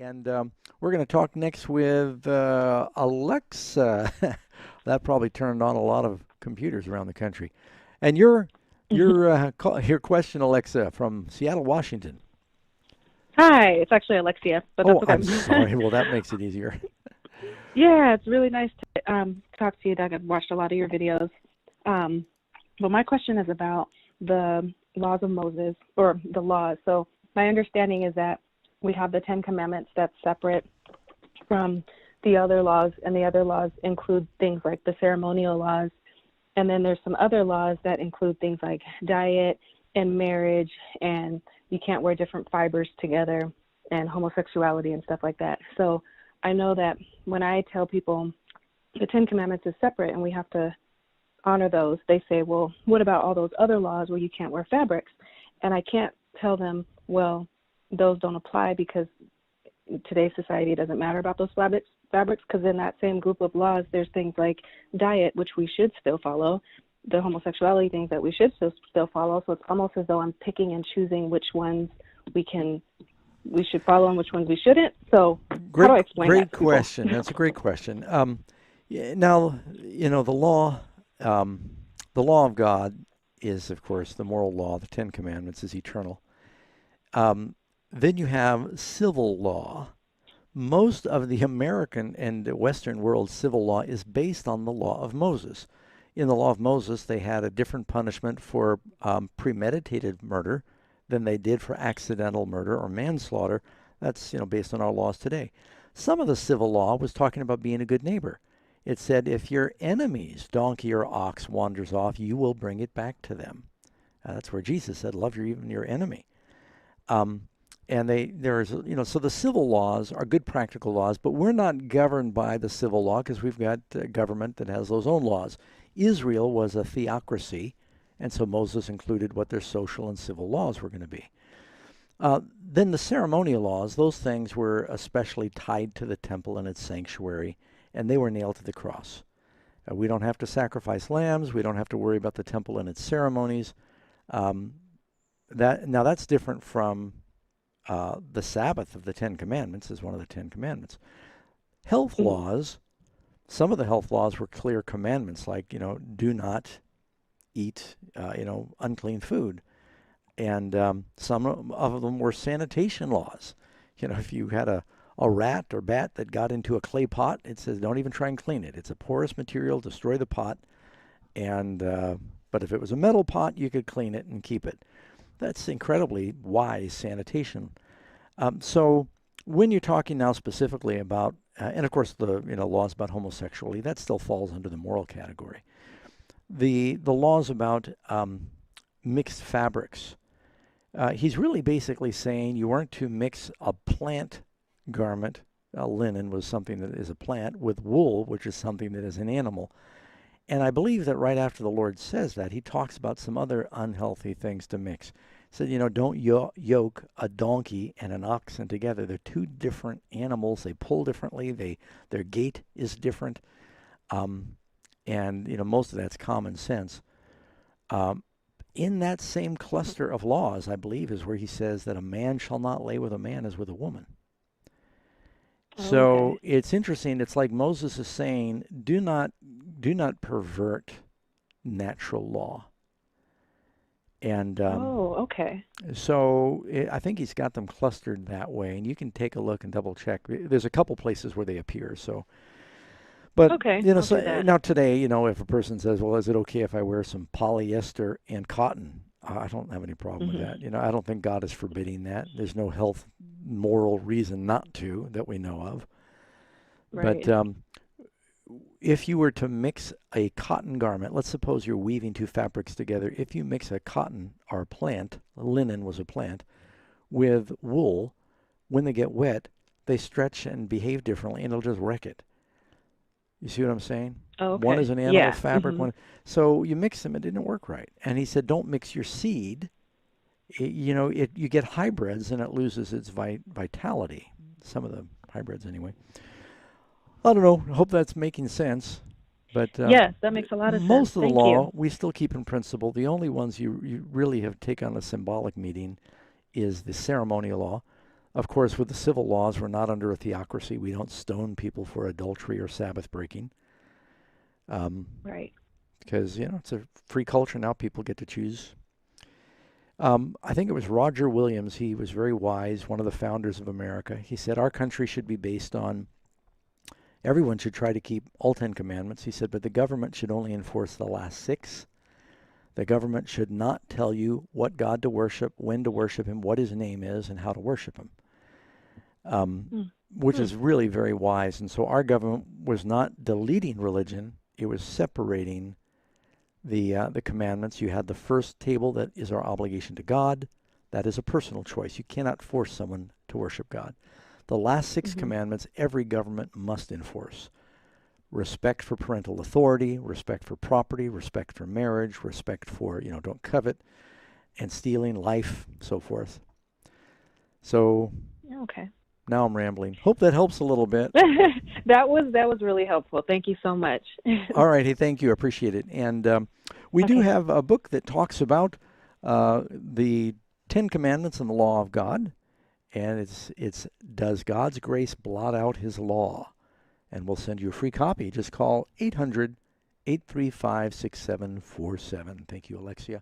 And we're going to talk next with Alexa. That probably turned on a lot of computers around the country. And your question, Alexa, from Seattle, Washington. Hi, it's actually Alexia, but that's Oh, okay. I'm sorry. Well, that makes it easier. Yeah, it's really nice to talk to you, Doug. I've watched a lot of your videos. Um, but my question is about the laws of Moses, or the laws. So my understanding is that we have the Ten Commandments that's separate from the other laws, and the other laws include things like the ceremonial laws. And then there's some other laws that include things like diet and marriage, and you can't wear different fibers together, and homosexuality and stuff like that. So I know that when I tell people the Ten Commandments is separate and we have to honor those, they say, well, what about all those other laws where you can't wear fabrics? And I can't tell them, well, those don't apply because today's society doesn't matter about those fabrics, because in that same group of laws, there's things like diet, which we should still follow, the homosexuality things that we should still follow. So it's almost as though I'm picking and choosing which ones we should follow and which ones we shouldn't. So how do I explain that to Great people? question. That's a great question. Now, the law of God is, of course, the moral law. The Ten Commandments is eternal. Then you have civil law. Most of the American and the Western world civil law is based on the law of Moses. In the law of Moses, they had a different punishment for premeditated murder than they did for accidental murder or manslaughter. That's based on our laws today. Some of the civil law was talking about being a good neighbor. It said if your enemy's donkey or ox wanders off, you will bring it back to them. That's where Jesus said, "Love even your enemy." And so the civil laws are good practical laws, but we're not governed by the civil law because we've got a government that has those own laws. Israel was a theocracy, and so Moses included what their social and civil laws were going to be. Then the ceremonial laws, those things were especially tied to the temple and its sanctuary, and they were nailed to the cross. We don't have to sacrifice lambs. We don't have to worry about the temple and its ceremonies. That's different from the Sabbath of the Ten Commandments is one of the Ten Commandments. Health laws, some of the health laws were clear commandments like, do not eat, unclean food. And some of them were sanitation laws. If you had a rat or bat that got into a clay pot, it says don't even try and clean it. It's a porous material, destroy the pot. But if it was a metal pot, you could clean it and keep it. That's incredibly wise sanitation. So when you're talking now specifically about, and of course the laws about homosexuality, that still falls under the moral category. The laws about mixed fabrics, he's really basically saying you weren't to mix a plant garment, linen was something that is a plant, with wool, which is something that is an animal. And I believe that right after the Lord says that, he talks about some other unhealthy things to mix. He said, don't yoke a donkey and an oxen together. They're two different animals. They pull differently. Their gait is different. And most of that's common sense. In that same cluster of laws, I believe, is where he says that a man shall not lay with a man as with a woman. So it's interesting. It's like Moses is saying, do not pervert natural law. And so I think he's got them clustered that way, and you can take a look and double check. There's a couple places where they appear. So, but now today, if a person says, "Well, is it okay if I wear some polyester and cotton?" I don't have any problem with that. I don't think God is forbidding that. There's no health, moral reason not to that we know of. Right. But if you were to mix a cotton garment, let's suppose you're weaving two fabrics together. If you mix a cotton or a plant, linen was a plant, with wool, when they get wet, they stretch and behave differently, and it'll just wreck it. You see what I'm saying? Oh, okay. One is an animal fabric. One, so you mix them, it didn't work right. And he said, don't mix your seed. You get hybrids, and it loses its vitality. Some of the hybrids, anyway. I don't know. I hope that's making sense. But yes, that makes a lot of sense. Most of the law we still keep in principle. The only ones you really have taken on a symbolic meaning is the ceremonial law. Of course, with the civil laws, we're not under a theocracy. We don't stone people for adultery or Sabbath breaking. Right. Because, it's a free culture now. People get to choose. I think it was Roger Williams. He was very wise, one of the founders of America. He said our country should be based on everyone should try to keep all 10 commandments. He said, but the government should only enforce the last 6. The government should not tell you what God to worship, when to worship him, what his name is, and how to worship him, which is really very wise. And so our government was not deleting religion. It was separating the commandments. You had the first table that is our obligation to God. That is a personal choice. You cannot force someone to worship God. The last 6 commandments, every government must enforce. Respect for parental authority, respect for property, respect for marriage, respect for, don't covet, and stealing, life, so forth. So Okay. now I'm rambling. Hope that helps a little bit. That was really helpful. Thank you so much. All right. Hey, thank you. I appreciate it. And we do have a book that talks about the 10 Commandments and the law of God. And it's Does God's Grace Blot Out His Law? And we'll send you a free copy. Just call 800-835-6747. Thank you, Alexia.